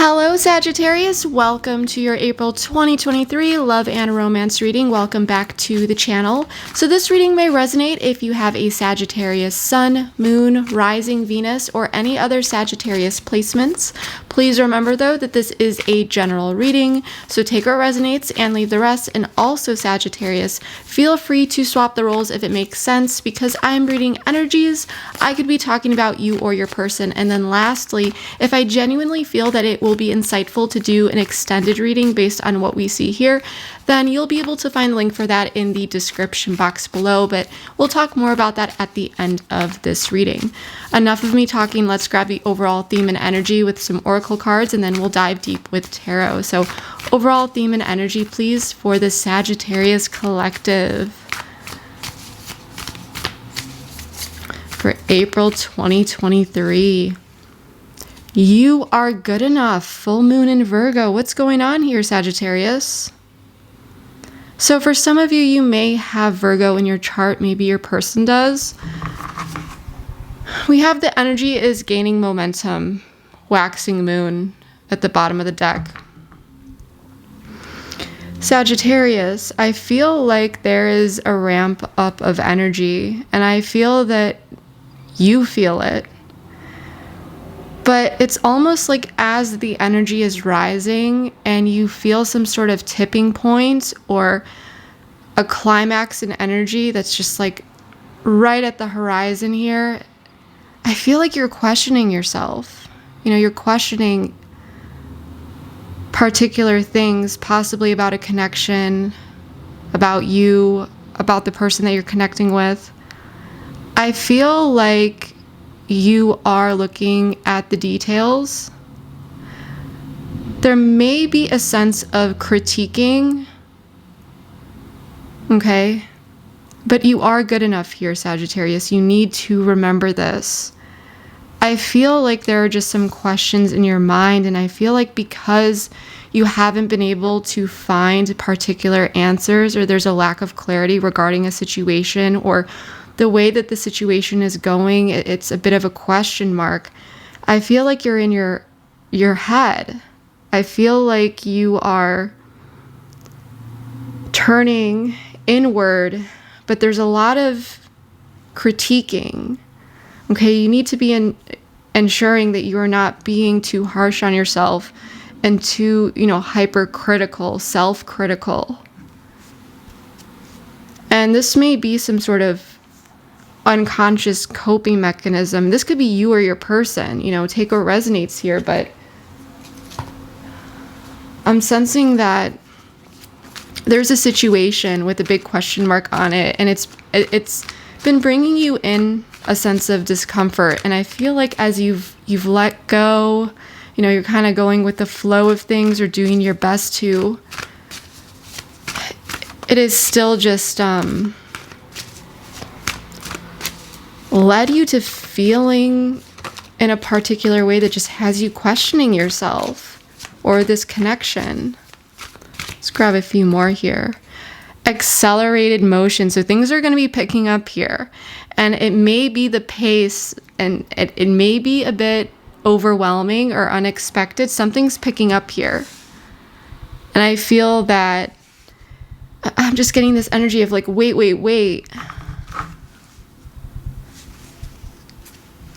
Hello Sagittarius, welcome to your April 2023 love and romance reading. Welcome back to the channel. So this reading may resonate if you have a Sagittarius sun, moon, rising Venus, or any other Sagittarius placements. Please remember though that this is a general reading, so take what resonates and leave the rest. And also Sagittarius, feel free to swap the roles if it makes sense, because I'm reading energies. I could be talking about you or your person. And then lastly, if I genuinely feel that it will be insightful to do an extended reading based on what we see here, then you'll be able to find the link for that in the description box below, but we'll talk more about that at the end of this reading. Enough of me talking, let's grab the overall theme and energy with some oracle cards, and then we'll dive deep with tarot. So overall theme and energy, please, for the Sagittarius collective for April 2023. You are good enough. Full moon in Virgo. What's going on here, Sagittarius? So for some of you, you may have Virgo in your chart. Maybe your person does. We have the energy is gaining momentum. Waxing moon at the bottom of the deck. Sagittarius, I feel like there is a ramp up of energy, and I feel that you feel it. But it's almost like as the energy is rising and you feel some sort of tipping point or a climax in energy that's just like right at the horizon here, I feel like you're questioning yourself. You know, you're questioning particular things, possibly about a connection, about you, about the person that you're connecting with. I feel like you are looking at the details. There may be a sense of critiquing, okay? But you are good enough here, Sagittarius. You need to remember this. I feel like there are just some questions in your mind, and I feel like because you haven't been able to find particular answers, or there's a lack of clarity regarding a situation, or the way that the situation is going, it's a bit of a question mark. I feel like you're in your head. I feel like you are turning inward, but there's a lot of critiquing. Okay, you need to be ensuring that you are not being too harsh on yourself and too, hypercritical, self-critical. And this may be some sort of unconscious coping mechanism. This could be you or your person, take what resonates here, but I'm sensing that there's a situation with a big question mark on it, and it's been bringing you in a sense of discomfort. And I feel like as you've let go, you're kind of going with the flow of things or doing your best to, it is still just led you to feeling in a particular way that just has you questioning yourself or this connection. Let's grab a few more here. Accelerated motion. So things are going to be picking up here, and it may be the pace, and it may be a bit overwhelming or unexpected. Something's picking up here. And I feel that I'm just getting this energy of like, wait.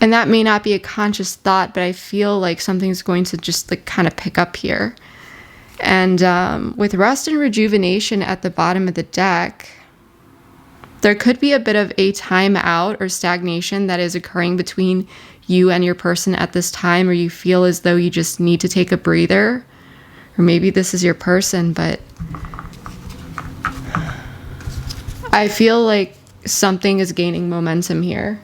And that may not be a conscious thought, but I feel like something's going to just like kind of pick up here. And with rest and rejuvenation at the bottom of the deck, there could be a bit of a time out or stagnation that is occurring between you and your person at this time, or you feel as though you just need to take a breather. Or maybe this is your person, but I feel like something is gaining momentum here.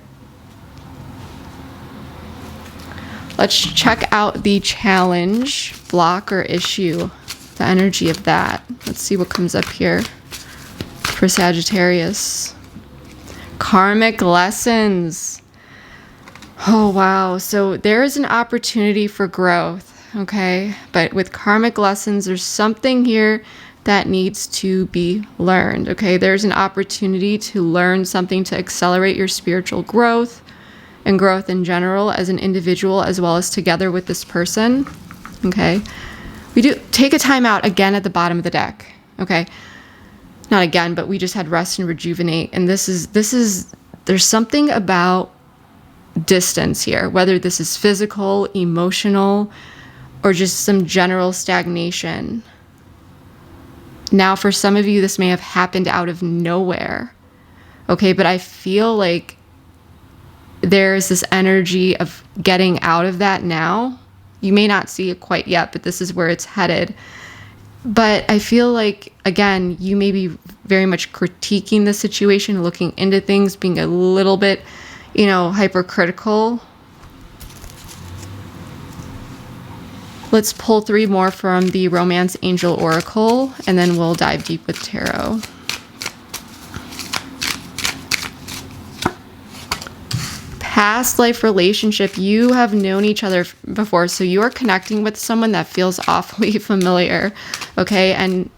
Let's check out the challenge, block, or issue, the energy of that. Let's see what comes up here for Sagittarius. Karmic lessons. Oh, wow. So there is an opportunity for growth, okay? But with karmic lessons, there's something here that needs to be learned, okay? There's an opportunity to learn something to accelerate your spiritual growth and growth in general as an individual, as well as together with this person. okay? We do take a time out again at the bottom of the deck, okay? Not again, but we just had rest and rejuvenate. And this is, there's something about distance here, whether this is physical, emotional, or just some general stagnation. Now, for some of you, this may have happened out of nowhere, okay? But I feel like there's this energy of getting out of that now. You may not see it quite yet, but this is where it's headed. But I feel like, again, you may be very much critiquing the situation, looking into things, being a little bit, hypercritical. Let's pull 3 more from the Romance Angel Oracle, and then we'll dive deep with tarot. Past life relationship. You have known each other before, so you are connecting with someone that feels awfully familiar, okay? And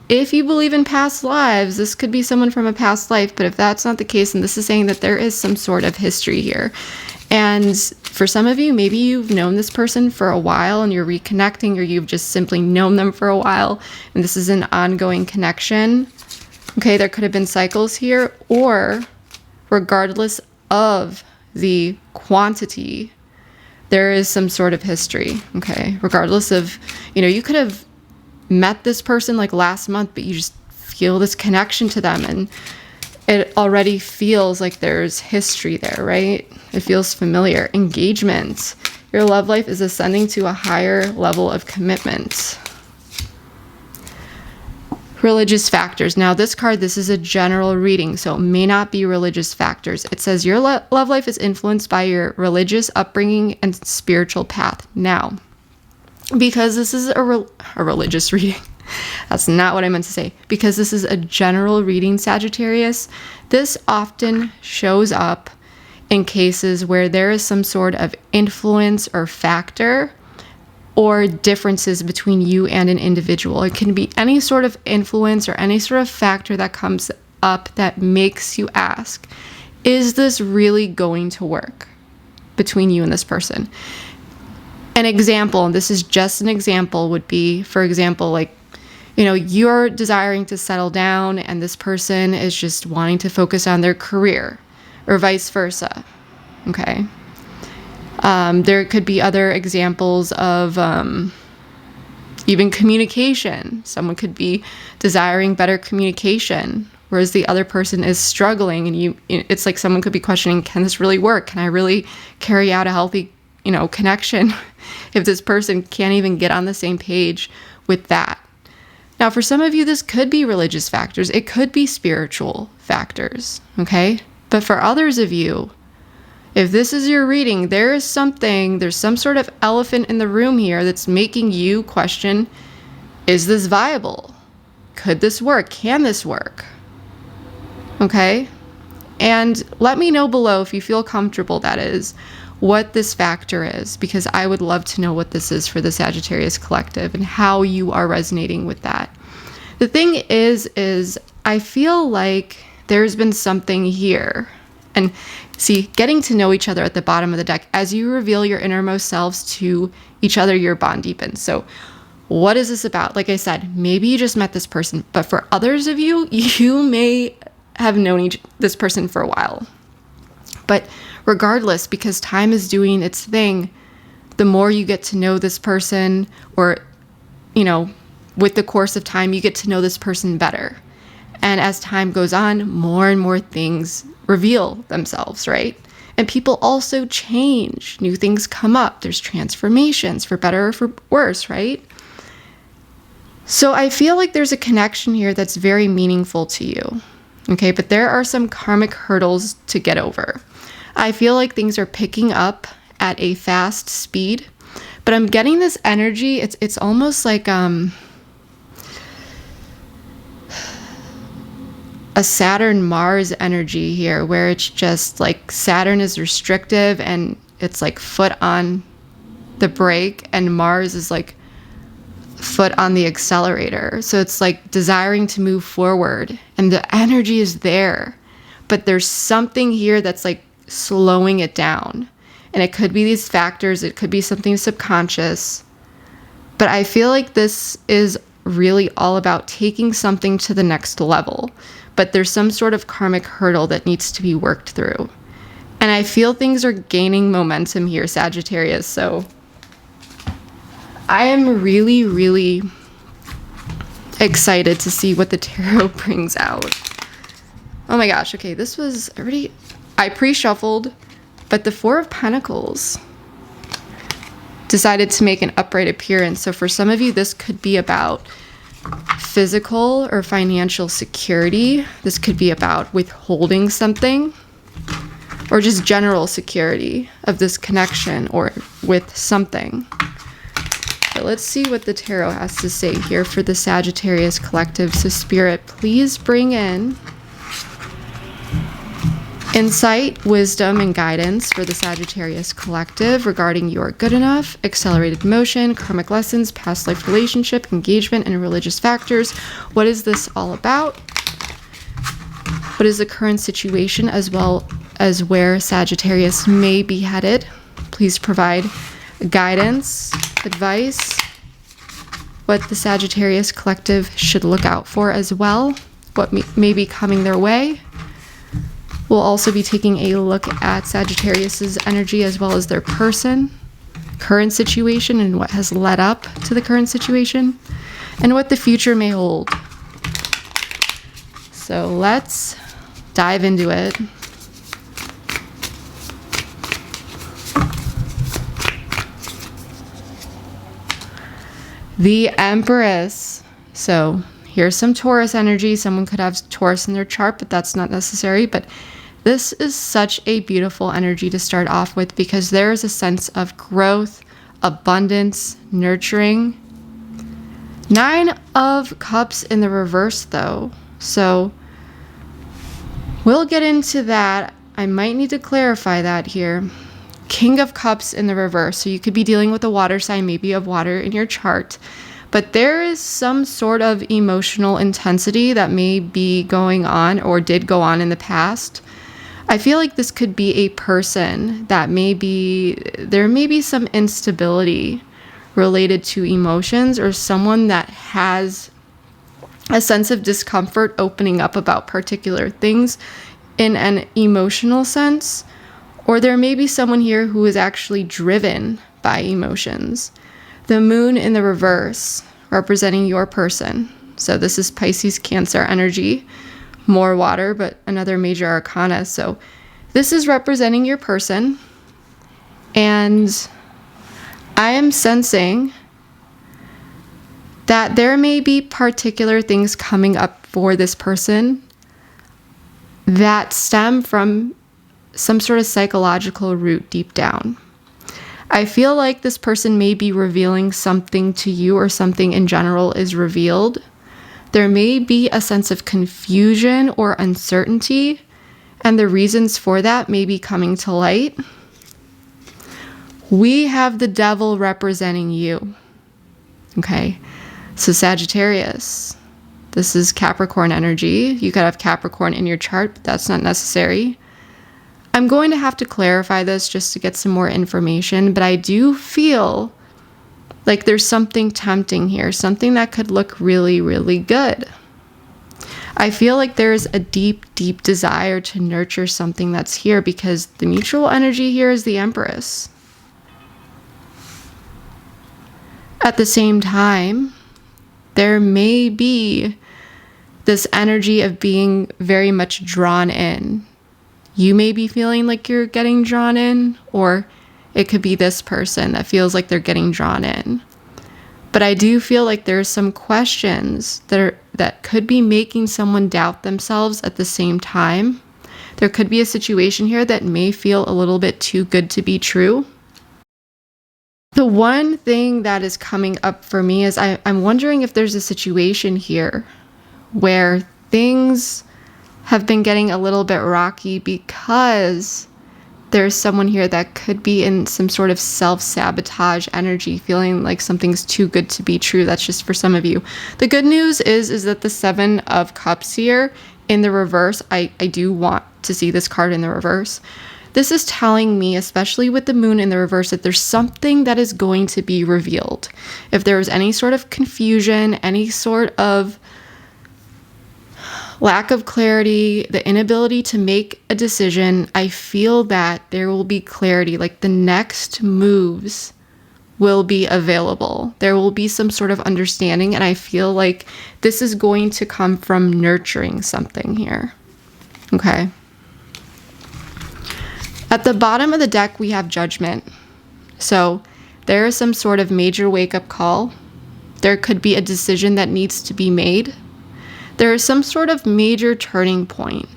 if you believe in past lives, this could be someone from a past life, but if that's not the case, then this is saying that there is some sort of history here. And for some of you, maybe you've known this person for a while and you're reconnecting, or you've just simply known them for a while, and this is an ongoing connection. Okay, there could have been cycles here, or regardless of the quantity, there is some sort of history, okay? Regardless of, you could have met this person like last month, but you just feel this connection to them, and it already feels like there's history there, right? It feels familiar. Engagement. Your love life is ascending to a higher level of commitment. Religious factors. Now this card, this is a general reading, so it may not be religious factors. It says your love life is influenced by your religious upbringing and spiritual path. Now, because this is a religious reading, that's not what I meant to say. Because this is a general reading, Sagittarius, this often shows up in cases where there is some sort of influence or factor or differences between you and an individual. It can be any sort of influence or any sort of factor that comes up that makes you ask, is this really going to work between you and this person? An example, and this is just an example, would be, for example, like, you're desiring to settle down and this person is just wanting to focus on their career, or vice versa, okay? There could be other examples of even communication. Someone could be desiring better communication, whereas the other person is struggling, and it's like someone could be questioning, can this really work? Can I really carry out a healthy, connection if this person can't even get on the same page with that? Now, for some of you, this could be religious factors. It could be spiritual factors, okay? But for others of you, if this is your reading, there's some sort of elephant in the room here that's making you question, is this viable? Could this work? Can this work? Okay? And let me know below, if you feel comfortable, that is, what this factor is, because I would love to know what this is for the Sagittarius Collective and how you are resonating with that. The thing is I feel like there's been something here. And see, getting to know each other at the bottom of the deck, as you reveal your innermost selves to each other, your bond deepens. So what is this about? Like I said, maybe you just met this person, but for others of you, you may have known this person for a while. But regardless, because time is doing its thing, the more you get to know this person, or, with the course of time, you get to know this person better. And as time goes on, more and more things reveal themselves, right? And people also change. New things come up. There's transformations, for better or for worse, right? So I feel like there's a connection here that's very meaningful to you, okay? But there are some karmic hurdles to get over. I feel like things are picking up at a fast speed, but I'm getting this energy. It's almost like a Saturn-Mars energy here, where it's just like Saturn is restrictive and it's like foot on the brake, and Mars is like foot on the accelerator. So it's like desiring to move forward, and the energy is there, but there's something here that's like slowing it down. And it could be these factors, it could be something subconscious, But I feel like this is really all about taking something to the next level. But there's some sort of karmic hurdle that needs to be worked through. And I feel things are gaining momentum here, Sagittarius. So I am really, really excited to see what the tarot brings out. Oh my gosh. Okay, this was already... I pre-shuffled, but the Four of Pentacles decided to make an upright appearance. So for some of you, this could be about physical or financial security. This could be about withholding something, or just general security of this connection or with something. But let's see what the tarot has to say here for the Sagittarius collective. So Spirit, please bring in insight, wisdom, and guidance for the Sagittarius collective regarding your good enough, accelerated motion, karmic lessons, past life relationship, engagement, and religious factors. What is this all about? What is the current situation, as well as where Sagittarius may be headed? Please provide guidance, advice, what the Sagittarius collective should look out for as well, what may be coming their way. We'll also be taking a look at Sagittarius's energy as well as their person, current situation, and what has led up to the current situation, and what the future may hold. So let's dive into it. The Empress. So here's some Taurus energy. Someone could have Taurus in their chart, but that's not necessary. But this is such a beautiful energy to start off with, because there is a sense of growth, abundance, nurturing. Nine of Cups in the reverse, though. So we'll get into that. I might need to clarify that here. King of Cups in the reverse. So you could be dealing with a water sign, maybe of water in your chart. But there is some sort of emotional intensity that may be going on or did go on in the past. I feel like this could be a person that there may be some instability related to emotions, or someone that has a sense of discomfort opening up about particular things in an emotional sense. Or there may be someone here who is actually driven by emotions. The Moon in the reverse, representing your person. So this is Pisces, Cancer energy. More water, but another major arcana. So this is representing your person. And I am sensing that there may be particular things coming up for this person that stem from some sort of psychological root deep down. I feel like this person may be revealing something to you, or something in general is revealed. There may be a sense of confusion or uncertainty, and the reasons for that may be coming to light. We have the Devil representing you. Okay, so Sagittarius, this is Capricorn energy. You could have Capricorn in your chart, but that's not necessary. I'm going to have to clarify this just to get some more information, but I do feel like there's something tempting here, something that could look really, really good. I feel like there's a deep, deep desire to nurture something that's here, because the mutual energy here is the Empress. At the same time, there may be this energy of being very much drawn in. You may be feeling like you're getting drawn in, or it could be this person that feels like they're getting drawn in. But I do feel like there's some questions that could be making someone doubt themselves at the same time. There could be a situation here that may feel a little bit too good to be true. The one thing that is coming up for me is I'm wondering if there's a situation here where things have been getting a little bit rocky, because there's someone here that could be in some sort of self-sabotage energy, feeling like something's too good to be true. That's just for some of you. The good news is that the Seven of Cups here in the reverse, I do want to see this card in the reverse. this is telling me, especially with the moon in the reverse, that there's something that is going to be revealed. If there was any sort of confusion, any sort of lack of clarity, the inability to make a decision, I feel that there will be clarity, like the next moves will be available. There will be some sort of understanding, and I feel like this is going to come from nurturing something here. Okay. At the bottom of the deck, we have Judgment. So there is some sort of major wake-up call. There could be a decision that needs to be made. There is some sort of major turning point.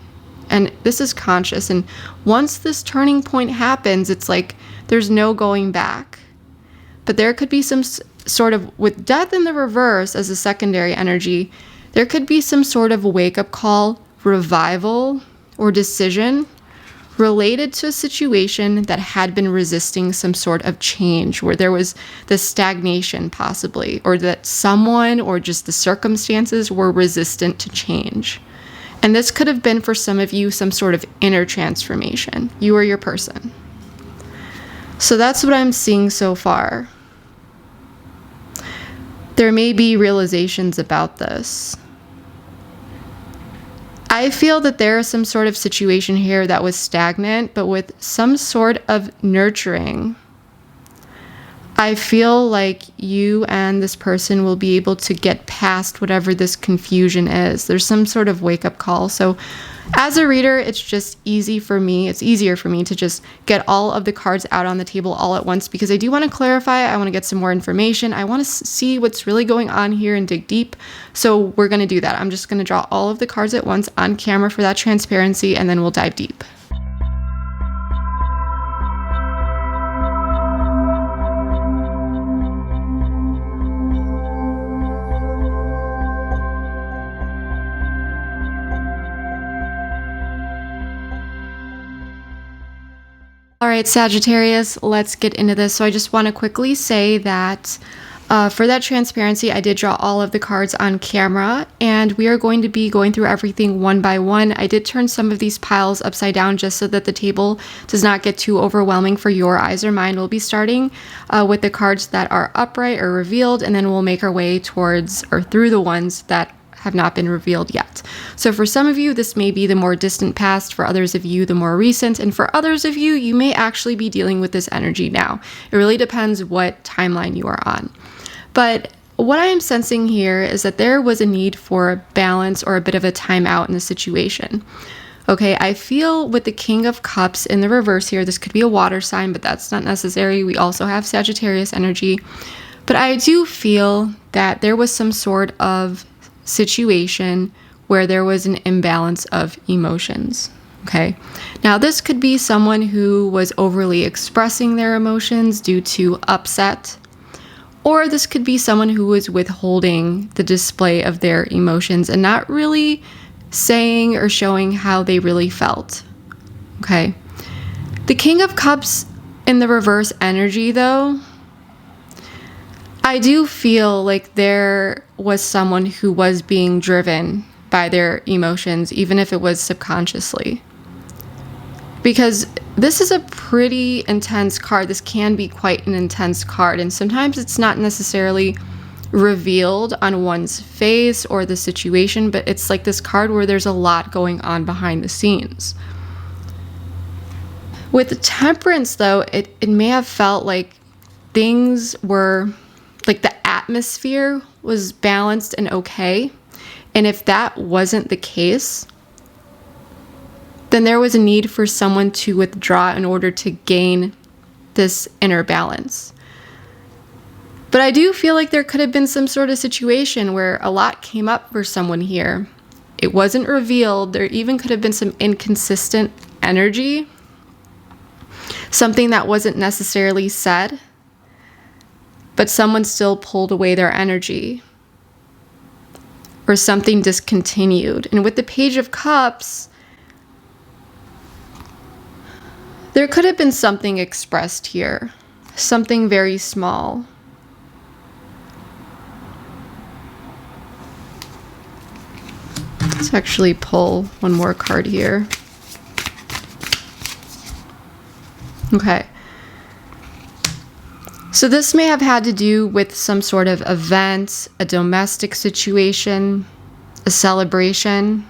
And this is conscious. And once this turning point happens, it's like there's no going back. But there could be some sort of, with Death in the reverse as a secondary energy, there could be some sort of wake-up call, revival, or decision related to a situation that had been resisting some sort of change, where there was the stagnation possibly, or that someone or just the circumstances were resistant to change. And this could have been for some of you some sort of inner transformation, you or your person. So that's what I'm seeing so far. There may be realizations about this. I feel that there is some sort of situation here that was stagnant, but with some sort of nurturing. I feel like you and this person will be able to get past whatever this confusion is. There's some sort of wake-up call. So as a reader, it's just easier for me to just get all of the cards out on the table all at once, because I do want to clarify. I want to get some more information. I want to see what's really going on here and dig deep. So we're going to do that. I'm just going to draw all of the cards at once on camera for that transparency, and then we'll dive deep. All right, Sagittarius, let's get into this. So I just want to quickly say that for that transparency, I did draw all of the cards on camera, and we are going to be going through everything one by one. I did turn some of these piles upside down just so that the table does not get too overwhelming for your eyes or mine. We'll be starting with the cards that are upright or revealed, and then we'll make our way towards or through the ones that have not been revealed yet. So for some of you, this may be the more distant past. For others of you, the more recent. And for others of you, you may actually be dealing with this energy now. It really depends what timeline you are on. But what I am sensing here is that there was a need for balance or a bit of a timeout in the situation. Okay, I feel with the King of Cups in the reverse here, this could be a water sign, but that's not necessary. We also have Sagittarius energy. But I do feel that there was some sort of situation where there was an imbalance of emotions. Okay, now this could be someone who was overly expressing their emotions due to upset, or this could be someone who was withholding the display of their emotions and not really saying or showing how they really felt. Okay, the King of Cups in the reverse energy, though, I do feel like there was someone who was being driven by their emotions, even if it was subconsciously. Because this is a pretty intense card. This can be quite an intense card, and sometimes it's not necessarily revealed on one's face or the situation, but it's like this card where there's a lot going on behind the scenes. With the Temperance, though, it may have felt like things were, like the atmosphere was balanced and okay. And if that wasn't the case, then there was a need for someone to withdraw in order to gain this inner balance. But I do feel like there could have been some sort of situation where a lot came up for someone here. It wasn't revealed. There even could have been some inconsistent energy, something that wasn't necessarily said, but someone still pulled away their energy, or something discontinued. And with the Page of Cups, there could have been something expressed here, something very small. Let's actually pull one more card here. Okay. So this may have had to do with some sort of event, a domestic situation, a celebration.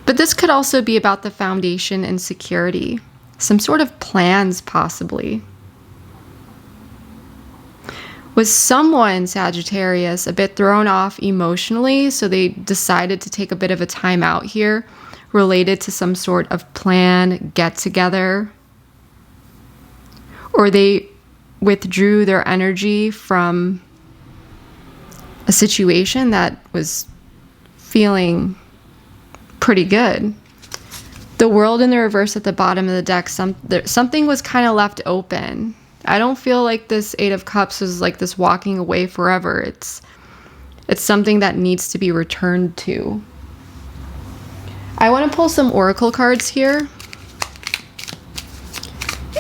But this could also be about the foundation and security. Some sort of plans, possibly. Was someone, Sagittarius, a bit thrown off emotionally, so they decided to take a bit of a time out here related to some sort of plan, get-together? Or they withdrew their energy from a situation that was feeling pretty good. The World in the reverse at the bottom of the deck, something was kind of left open. I don't feel like this Eight of Cups is like this walking away forever. It's something that needs to be returned to. I want to pull some oracle cards here.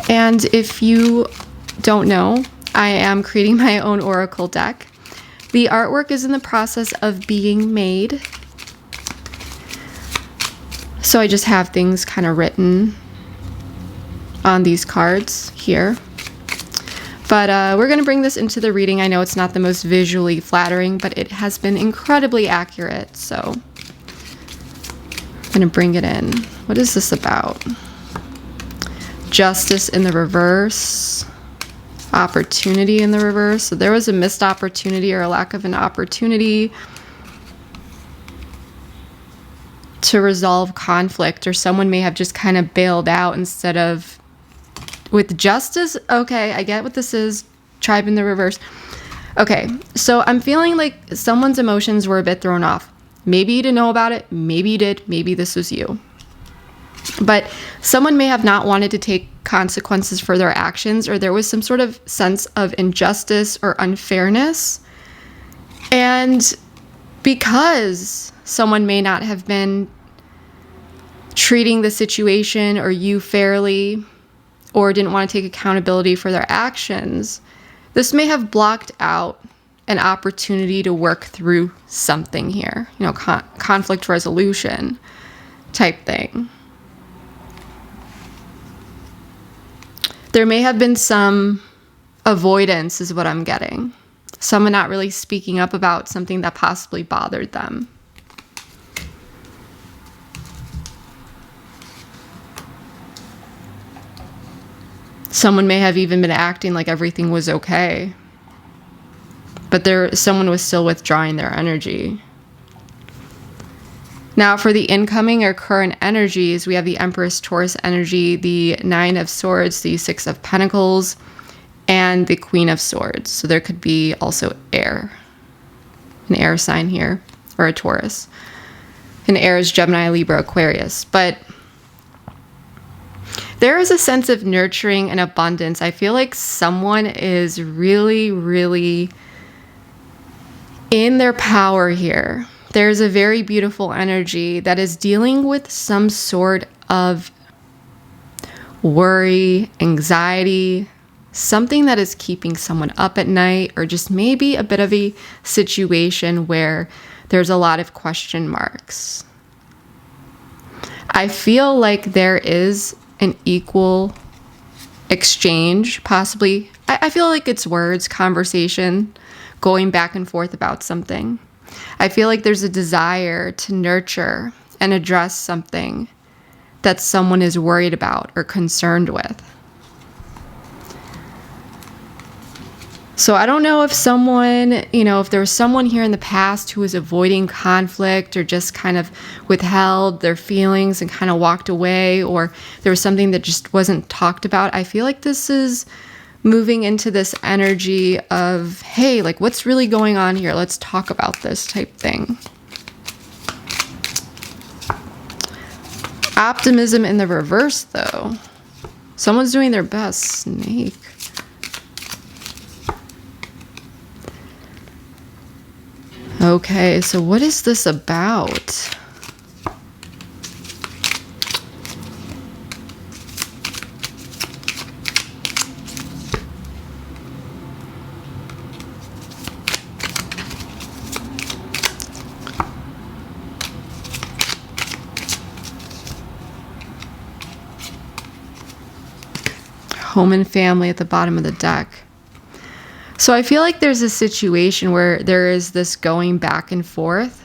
And if you don't know, I am creating my own oracle deck. The artwork is in the process of being made. So I just have things kind of written on these cards here. But we're going to bring this into the reading. I know it's not the most visually flattering, but it has been incredibly accurate. So I'm going to bring it in. What is this about? Justice in the reverse. Opportunity in the reverse. So there was a missed opportunity or a lack of an opportunity to resolve conflict, or someone may have just kind of bailed out instead of with justice. Okay, I get what this is. Tribe in the reverse. Okay, so I'm feeling like someone's emotions were a bit thrown off. Maybe you didn't know about it. Maybe you did. Maybe this was you. But someone may have not wanted to take consequences for their actions, or there was some sort of sense of injustice or unfairness. And because someone may not have been treating the situation or you fairly, or didn't want to take accountability for their actions, this may have blocked out an opportunity to work through something here, you know, conflict resolution type thing. There may have been some avoidance is what I'm getting. Someone not really speaking up about something that possibly bothered them. Someone may have even been acting like everything was okay, but someone was still withdrawing their energy. Now for the incoming or current energies, we have the Empress Taurus energy, the Nine of Swords, the Six of Pentacles, and the Queen of Swords. So there could be also air, an air sign here, or a Taurus. And air is Gemini, Libra, Aquarius. But there is a sense of nurturing and abundance. I feel like someone is really, really in their power here. There's a very beautiful energy that is dealing with some sort of worry, anxiety, something that is keeping someone up at night, or just maybe a bit of a situation where there's a lot of question marks. I feel like there is an equal exchange, possibly. I feel like it's words, conversation, going back and forth about something. I feel like there's a desire to nurture and address something that someone is worried about or concerned with. So I don't know if someone, if there was someone here in the past who was avoiding conflict or just kind of withheld their feelings and kind of walked away, or there was something that just wasn't talked about. I feel like this is moving into this energy of, hey, like what's really going on here? Let's talk about this type thing. Optimism in the reverse, though. Someone's doing their best, Snake. Okay, so what is this about? home and family at the bottom of the deck. So I feel like there's a situation where there is this going back and forth.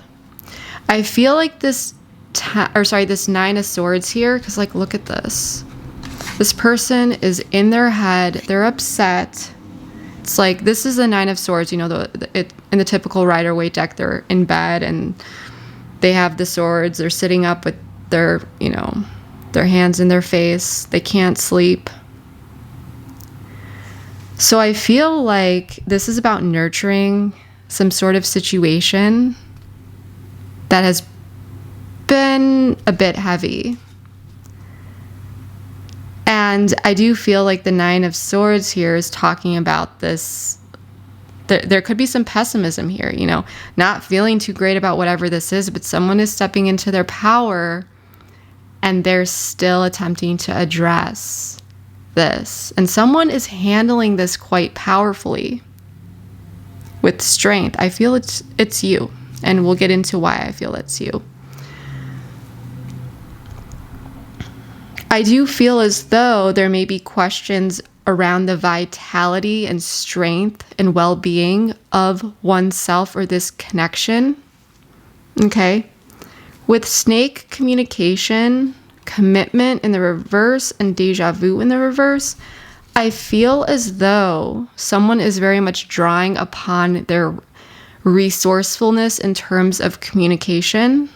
I feel like this Nine of Swords here, because like, look at this. This person is in their head. They're upset. It's like, this is the Nine of Swords. You know, in the typical Rider-Waite deck, they're in bed and they have the swords. They're sitting up with their, you know, their hands in their face. They can't sleep. So I feel like this is about nurturing some sort of situation that has been a bit heavy. And I do feel like the Nine of Swords here is talking about this. There could be some pessimism here, you know, not feeling too great about whatever this is, but someone is stepping into their power and they're still attempting to address this. And someone is handling this quite powerfully with strength. I feel it's you, and we'll get into why I feel it's you. I do feel as though there may be questions around the vitality and strength and well-being of oneself or this connection. Okay. With snake, communication, commitment in the reverse, and deja vu in the reverse, I feel as though someone is very much drawing upon their resourcefulness in terms of communication.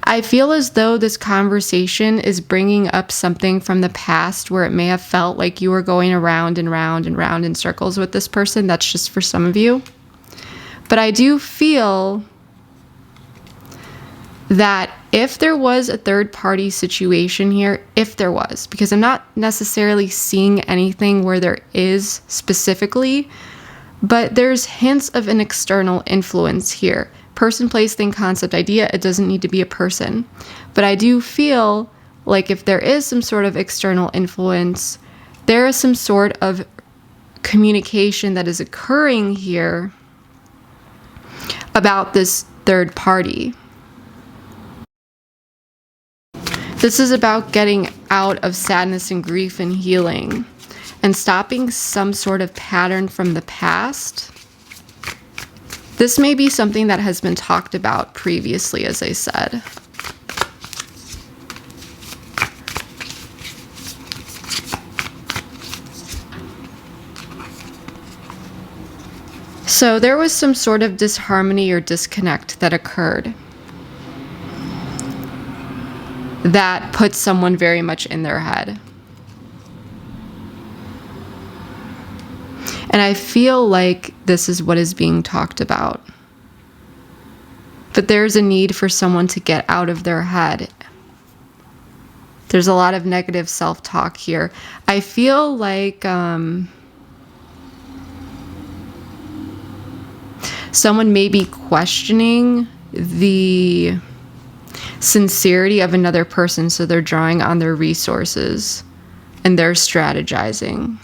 I feel as though this conversation is bringing up something from the past where it may have felt like you were going around and round and round in circles with this person. That's just for some of you. But I do feel that if there was a third-party situation here, if there was, because I'm not necessarily seeing anything where there is specifically, but there's hints of an external influence here. Person, place, thing, concept, idea. It doesn't need to be a person. But I do feel like if there is some sort of external influence, there is some sort of communication that is occurring here about this third party. This is about getting out of sadness and grief and healing and stopping some sort of pattern from the past. This may be something that has been talked about previously, as I said. So there was some sort of disharmony or disconnect that occurred that put someone very much in their head. And I feel like this is what is being talked about. But there's a need for someone to get out of their head. There's a lot of negative self-talk here. I feel like someone may be questioning the sincerity of another person, so they're drawing on their resources and they're strategizing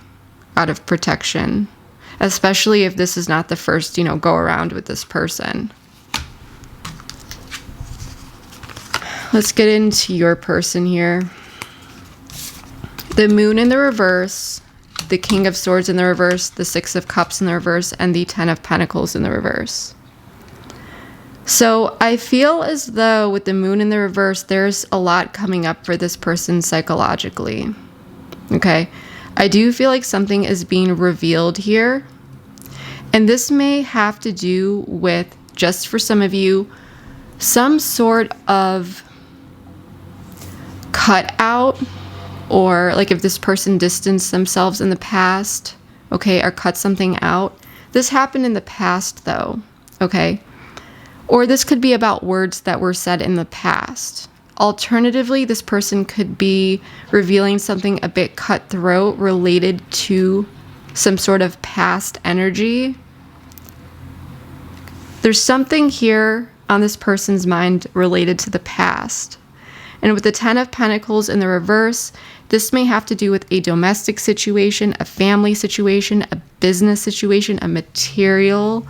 out of protection, especially if this is not the first, you know, go around with this person. Let's get into your person here. The Moon in the reverse, the King of Swords in the reverse, the Six of Cups in the reverse, and the Ten of Pentacles in the reverse. So I feel as though with the Moon in the reverse, there's a lot coming up for this person psychologically. Okay. I do feel like something is being revealed here. And this may have to do with, just for some of you, some sort of cutout, or like if this person distanced themselves in the past, okay, or cut something out. This happened in the past though, okay? Or this could be about words that were said in the past. Alternatively, this person could be revealing something a bit cutthroat related to some sort of past energy. There's something here on this person's mind related to the past. And with the Ten of Pentacles in the reverse, this may have to do with a domestic situation, a family situation, a business situation, a material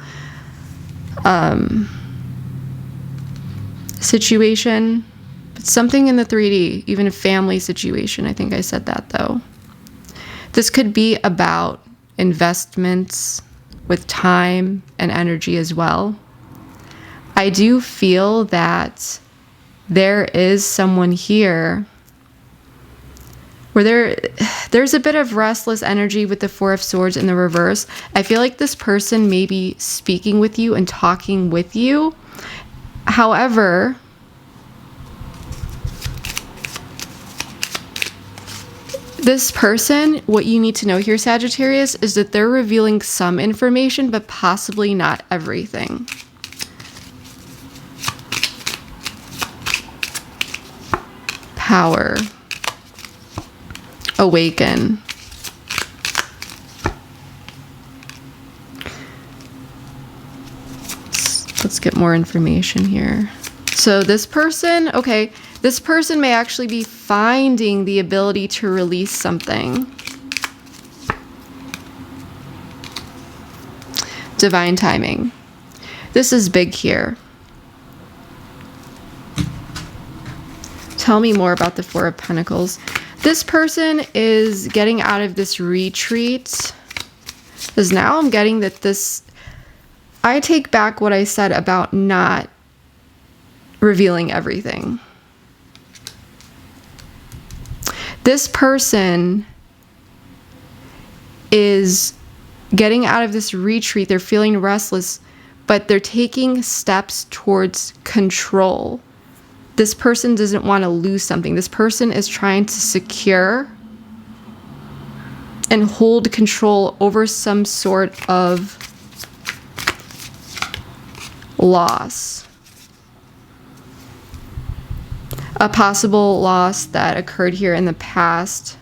situation. But something in the 3D, even a family situation. I think I said that though. This could be about investments with time and energy as well. I do feel that there is someone here where there's a bit of restless energy with the Four of Swords in the reverse. I feel like this person may be speaking with you and talking with you. However, this person, what you need to know here, Sagittarius, is that they're revealing some information, but possibly not everything. Power. Awaken. Let's get more information here. So this person, okay, this person may actually be finding the ability to release something. Divine timing. This is big here. Tell me more about the Four of Pentacles. This person is getting out of this retreat. Because now I'm getting that this... I take back what I said about not revealing everything. This person is getting out of this retreat. They're feeling restless, but they're taking steps towards control. This person doesn't want to lose something. This person is trying to secure and hold control over some sort of loss. A possible loss that occurred here in the past.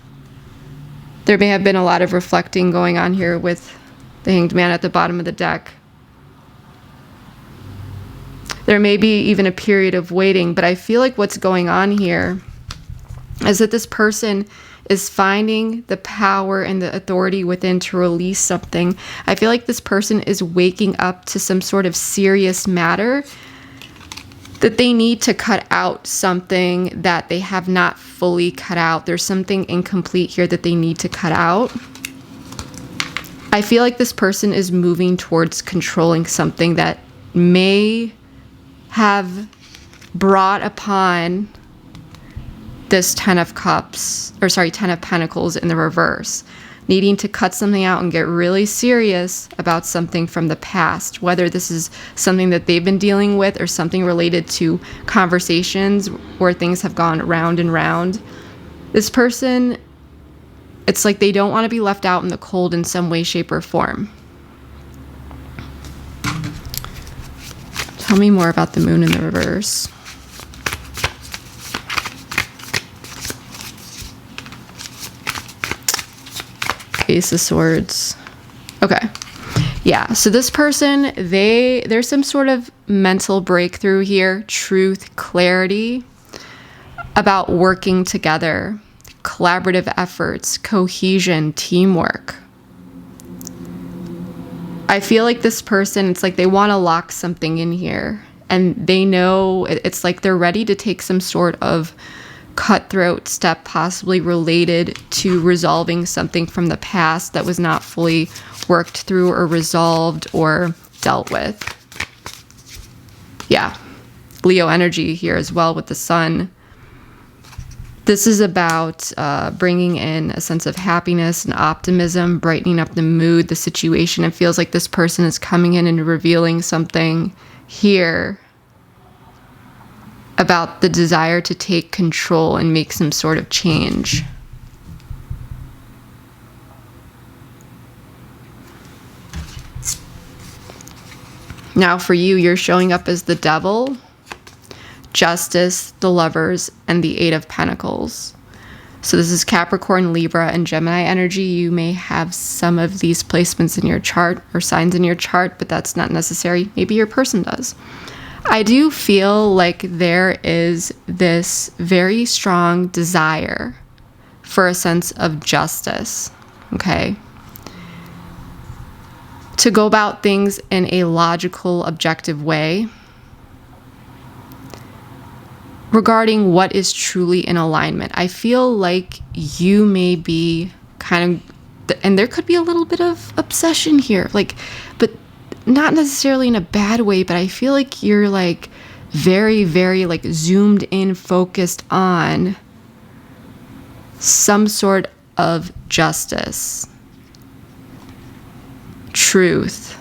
There may have been a lot of reflecting going on here with the Hanged Man at the bottom of the deck. There may be even a period of waiting, but I feel like what's going on here is that this person is finding the power and the authority within to release something. I feel like this person is waking up to some sort of serious matter, that they need to cut out something that they have not fully cut out. There's something incomplete here that they need to cut out. I feel like this person is moving towards controlling something that may have brought upon this Ten of Cups, or sorry, Ten of Pentacles in the reverse, needing to cut something out and get really serious about something from the past, whether this is something that they've been dealing with or something related to conversations where things have gone round and round. This person, it's like they don't want to be left out in the cold in some way, shape, or form. Tell me more about the Moon in the reverse. Ace of Swords. Okay. Yeah, so this person, there's some sort of mental breakthrough here, truth, clarity about working together, collaborative efforts, cohesion, teamwork. I feel like this person, it's like they want to lock something in here, and they know it's like they're ready to take some sort of cutthroat step, possibly related to resolving something from the past that was not fully worked through or resolved or dealt with. Yeah, Leo energy here as well with the Sun. This is about bringing in a sense of happiness and optimism, brightening up the mood, the situation. It feels like this person is coming in and revealing something here about the desire to take control and make some sort of change. Now for you, you're showing up as the Devil, Justice, the Lovers, and the Eight of Pentacles. So this is Capricorn, Libra, and Gemini energy. You may have some of these placements in your chart or signs in your chart, but that's not necessary. Maybe your person does. I do feel like there is this very strong desire for a sense of justice, okay? To go about things in a logical, objective way. regarding what is truly in alignment. I feel like you may be kind of, and there could be a little bit of obsession here, like, but not necessarily in a bad way, but I feel like you're like very, very like zoomed in, focused on some sort of justice, truth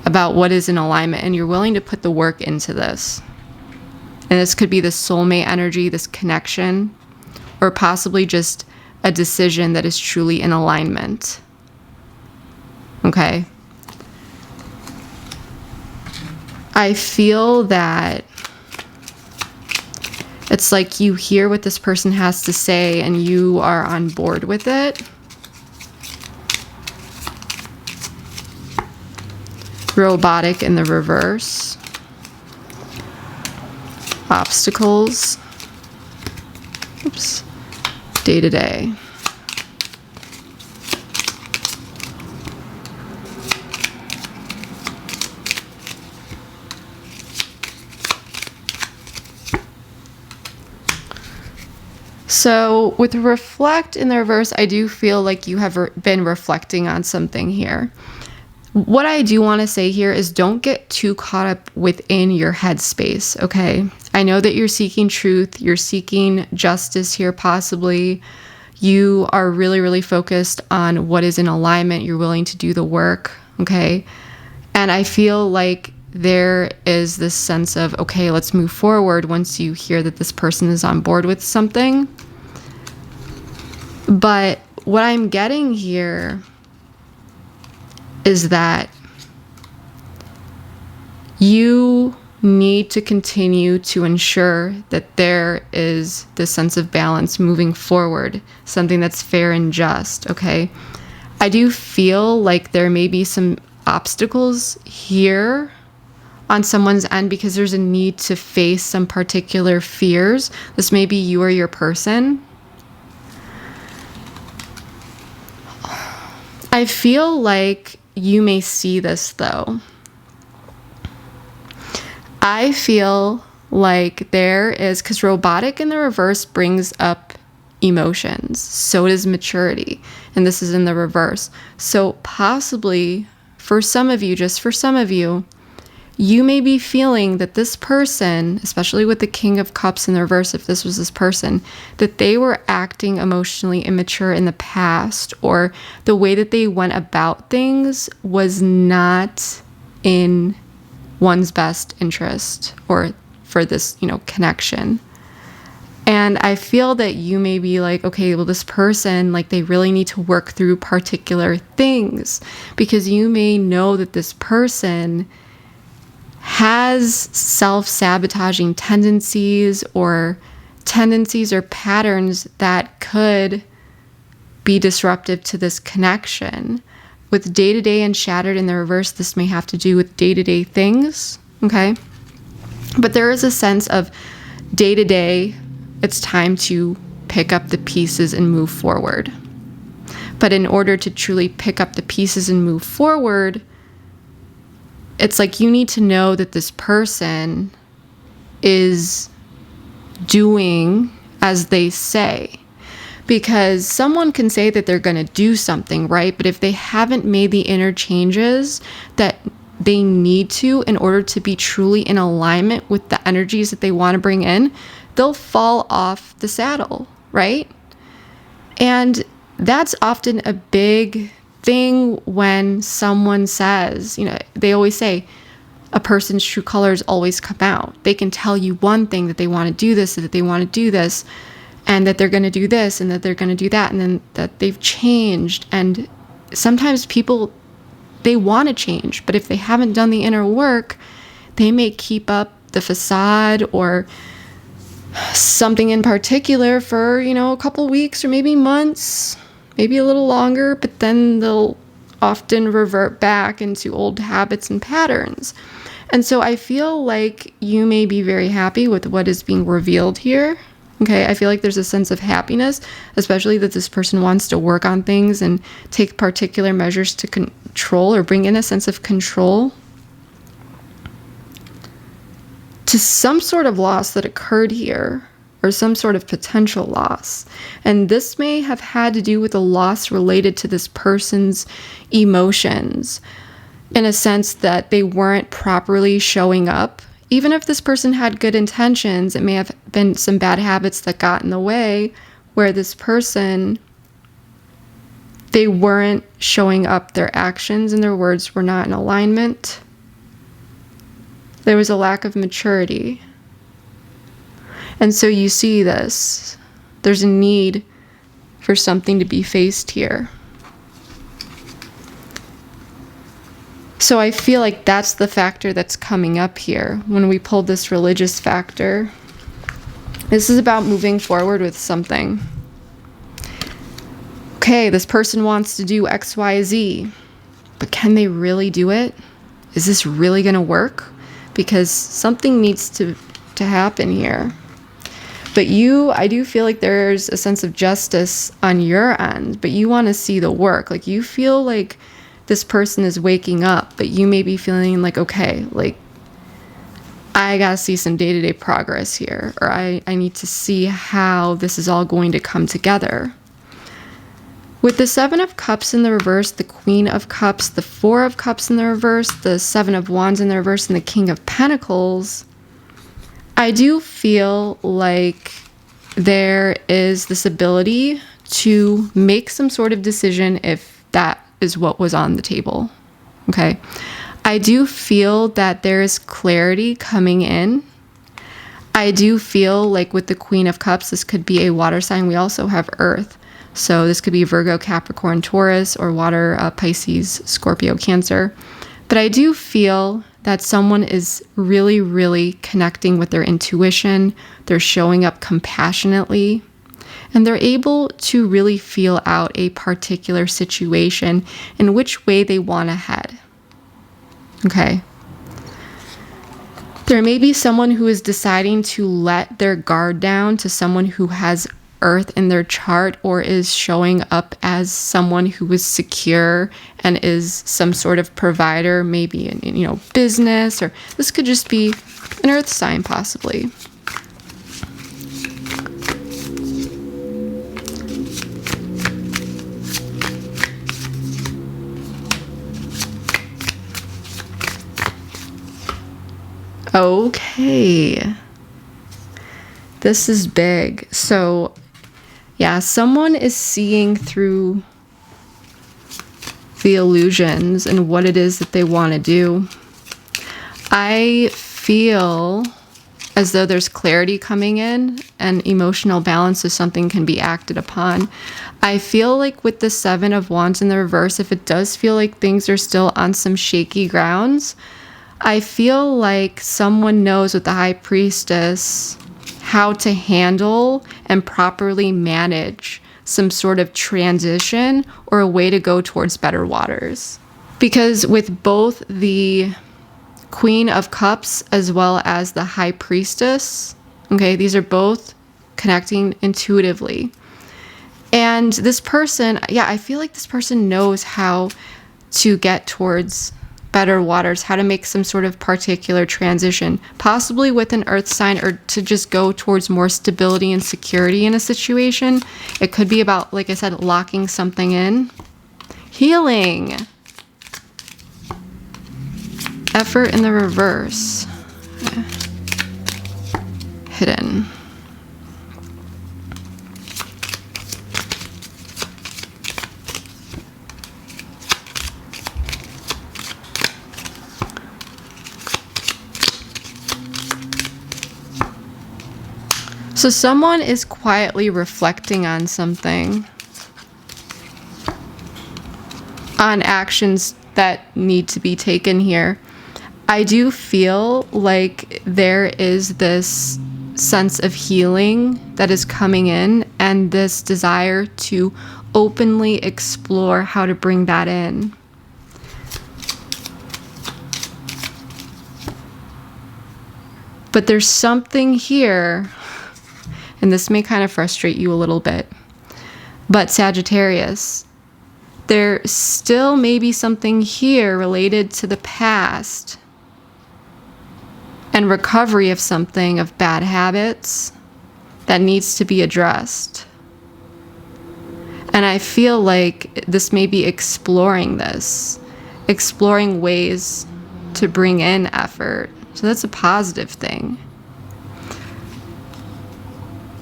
about what is in alignment, and you're willing to put the work into this. And this could be the soulmate energy, this connection, or possibly just a decision that is truly in alignment. Okay? I feel that it's like you hear what this person has to say and you are on board with it. Robotic in the reverse. Obstacles. Oops. Day to day. So with reflect in the reverse, I do feel like you have been reflecting on something here. What I do want to say here is don't get too caught up within your headspace, okay? I know that you're seeking truth, you're seeking justice here possibly. You are really, really focused on what is in alignment. You're willing to do the work, okay? And I feel like there is this sense of, okay, let's move forward once you hear that this person is on board with something. But what I'm getting here is that you need to continue to ensure that there is this sense of balance moving forward, something that's fair and just, okay? I do feel like there may be some obstacles here on someone's end because there's a need to face some particular fears. This may be you or your person. I feel like you may see this though. I feel like there is, because robotic in the reverse brings up emotions. So does maturity. And this is in the reverse. So possibly for some of you, just for some of you, you may be feeling that this person, especially with the King of Cups in the reverse, if this was this person, that they were acting emotionally immature in the past, or the way that they went about things was not in one's best interest or for this, connection. And I feel that you may be like, okay, well, this person, like, they really need to work through particular things, because you may know that this person has self-sabotaging tendencies or patterns that could be disruptive to this connection. With day-to-day and shattered in the reverse, this may have to do with day-to-day things, okay? But there is a sense of day-to-day, it's time to pick up the pieces and move forward. But in order to truly pick up the pieces and move forward, it's like you need to know that this person is doing as they say. Because someone can say that they're going to do something, right? But if they haven't made the inner changes that they need to in order to be truly in alignment with the energies that they want to bring in, they'll fall off the saddle, right? And that's often a big thing when someone says, they always say a person's true colors always come out. They can tell you one thing, that they want to do this, that they want to do this, and that they're going to do this, and that they're going to do that, and then that they've changed. And sometimes people, they want to change, but if they haven't done the inner work, they may keep up the facade or something in particular for, a couple weeks or maybe months, maybe a little longer, but then they'll often revert back into old habits and patterns. And so I feel like you may be very happy with what is being revealed here. Okay, I feel like there's a sense of happiness, especially that this person wants to work on things and take particular measures to control or bring in a sense of control. to some sort of loss that occurred here, or some sort of potential loss. And this may have had to do with a loss related to this person's emotions, in a sense that they weren't properly showing up. Even if this person had good intentions, it may have been some bad habits that got in the way, where this person, they weren't showing up. Their actions and their words were not in alignment. There was a lack of maturity. And so you see this. There's a need for something to be faced here. So I feel like that's the factor that's coming up here when we pulled this religious factor. This is about moving forward with something. Okay, this person wants to do X, Y, Z, but can they really do it? Is this really going to work? Because something needs to happen here. But I do feel like there's a sense of justice on your end, but you want to see the work. Like, you feel like this person is waking up, but you may be feeling like, okay, like, I gotta see some day-to-day progress here, or I need to see how this is all going to come together. With the Seven of Cups in the reverse, the Queen of Cups, the Four of Cups in the reverse, the Seven of Wands in the reverse, and the King of Pentacles, I do feel like there is this ability to make some sort of decision if that is what was on the table. Okay. I do feel that there is clarity coming in. I do feel like with the Queen of Cups, this could be a water sign. We also have Earth. So this could be Virgo, Capricorn, Taurus, or water, Pisces, Scorpio, Cancer. But I do feel that someone is really, really connecting with their intuition. They're showing up compassionately, and they're able to really feel out a particular situation in which way they want to head. Okay. There may be someone who is deciding to let their guard down to someone who has Earth in their chart, or is showing up as someone who is secure and is some sort of provider, maybe in business, or this could just be an Earth sign possibly. Okay. This is big. So yeah, someone is seeing through the illusions and what it is that they want to do. I feel as though there's clarity coming in and emotional balance, so something can be acted upon. I feel like with the Seven of Wands in the reverse, if it does feel like things are still on some shaky grounds, I feel like someone knows with the High Priestess how to handle and properly manage some sort of transition or a way to go towards better waters. Because with both the Queen of Cups as well as the High Priestess, okay, these are both connecting intuitively. And this person, yeah, I feel like this person knows how to get towards better waters, how to make some sort of particular transition, possibly with an Earth sign, or to just go towards more stability and security in a situation. It could be about, like I said, locking something in. Healing. Effort in the reverse. Hidden. So someone is quietly reflecting on something, on actions that need to be taken here. I do feel like there is this sense of healing that is coming in, and this desire to openly explore how to bring that in. But there's something here, and this may kind of frustrate you a little bit, but Sagittarius, there still may be something here related to the past. and recovery of something, of bad habits that needs to be addressed. And I feel like this may be exploring ways to bring in effort. So that's a positive thing.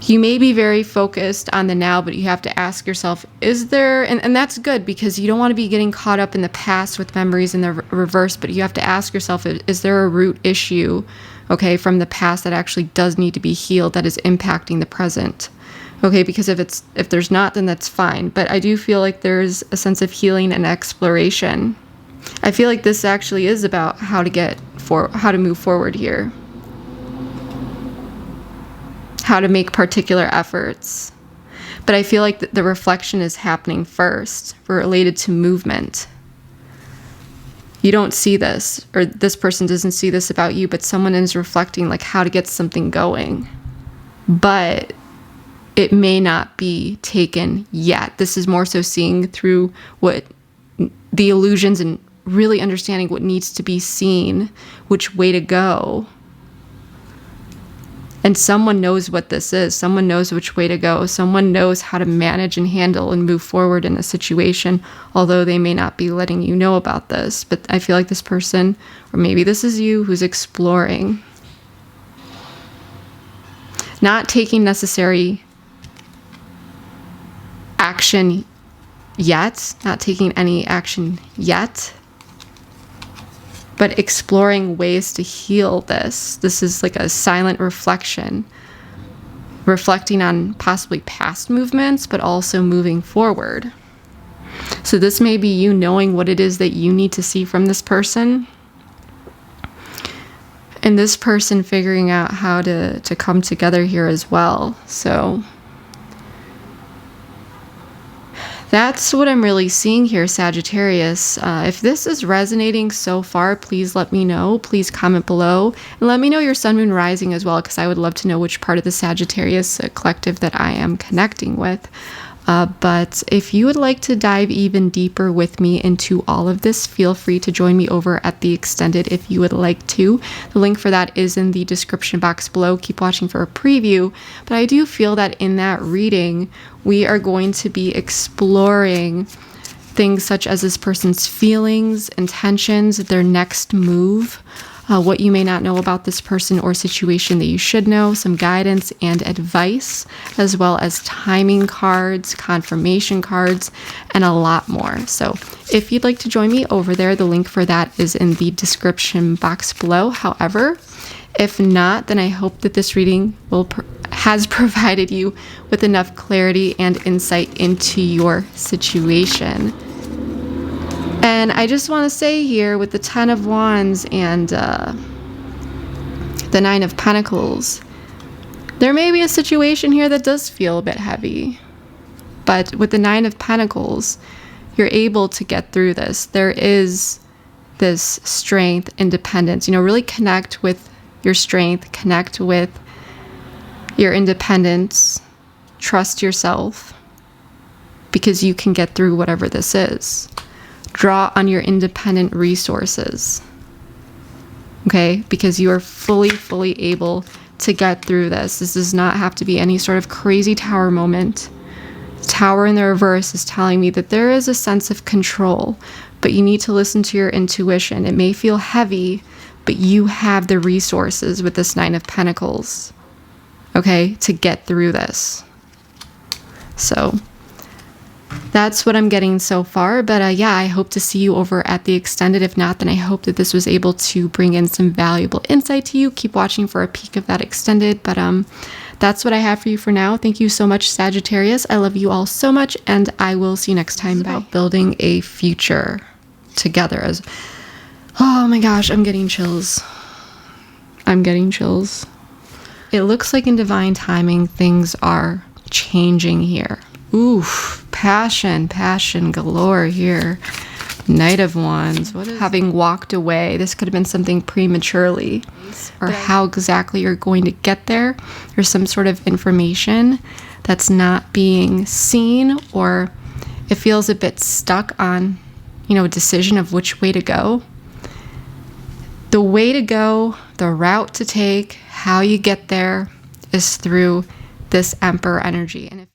You may be very focused on the now, but you have to ask yourself, is there, and that's good, because you don't want to be getting caught up in the past with memories in the reverse, but you have to ask yourself, is there a root issue, okay, from the past that actually does need to be healed, that is impacting the present? Okay, because if there's not, then that's fine. But I do feel like there's a sense of healing and exploration. I feel like this actually is about how to move forward here. How to make particular efforts. But I feel like the reflection is happening first, related to movement. You don't see this, or this person doesn't see this about you, but someone is reflecting like how to get something going. But it may not be taken yet. This is more so seeing through what the illusions and really understanding what needs to be seen, which way to go. And someone knows what this is. Someone knows which way to go. Someone knows how to manage and handle and move forward in a situation, although they may not be letting you know about this. But I feel like this person, or maybe this is you, who's exploring. Not taking necessary action yet. Not taking any action yet. But exploring ways to heal this. This is like a silent reflection. Reflecting on possibly past movements, but also moving forward. So this may be you knowing what it is that you need to see from this person. And this person figuring out how to come together here as well. So that's what I'm really seeing here, Sagittarius. If this is resonating so far, please let me know. Please comment below. And let me know your sun, moon, rising as well, because I would love to know which part of the Sagittarius collective that I am connecting with. But if you would like to dive even deeper with me into all of this, feel free to join me over at the extended if you would like to. The link for that is in the description box below. Keep watching for a preview. But I do feel that in that reading, we are going to be exploring things such as this person's feelings, intentions, their next move, what you may not know about this person or situation that you should know, some guidance and advice, as well as timing cards, confirmation cards, and a lot more. So if you'd like to join me over there, the link for that is in the description box below. However, if not, then I hope that this reading has provided you with enough clarity and insight into your situation. And I just want to say here with the 10 of Wands and the 9 of Pentacles, there may be a situation here that does feel a bit heavy. But with the 9 of Pentacles, you're able to get through this. There is this strength, independence. Really connect with your strength, connect with your independence, trust yourself, because you can get through whatever this is. Draw on your independent resources, okay? Because you are fully able to get through this. This does not have to be any sort of crazy tower moment. Tower in the reverse is telling me that there is a sense of control, but you need to listen to your intuition. It may feel heavy, but you have the resources with this 9 of Pentacles, okay, to get through this. So that's what I'm getting so far. But yeah, I hope to see you over at the extended. If not, then I hope that this was able to bring in some valuable insight to you. Keep watching for a peek of that extended. But that's what I have for you for now. Thank you so much, Sagittarius. I love you all so much, and I will see you next time. About building a future together. Oh my gosh, I'm getting chills. I'm getting chills. It looks like in divine timing, things are changing here. Oof, passion galore here. Knight of Wands. What is having walked away? This could have been something prematurely, or how exactly you're going to get there. There's some sort of information that's not being seen, or it feels a bit stuck on, a decision of which way to go. the way to go, the route to take, how you get there is through this Emperor energy. And if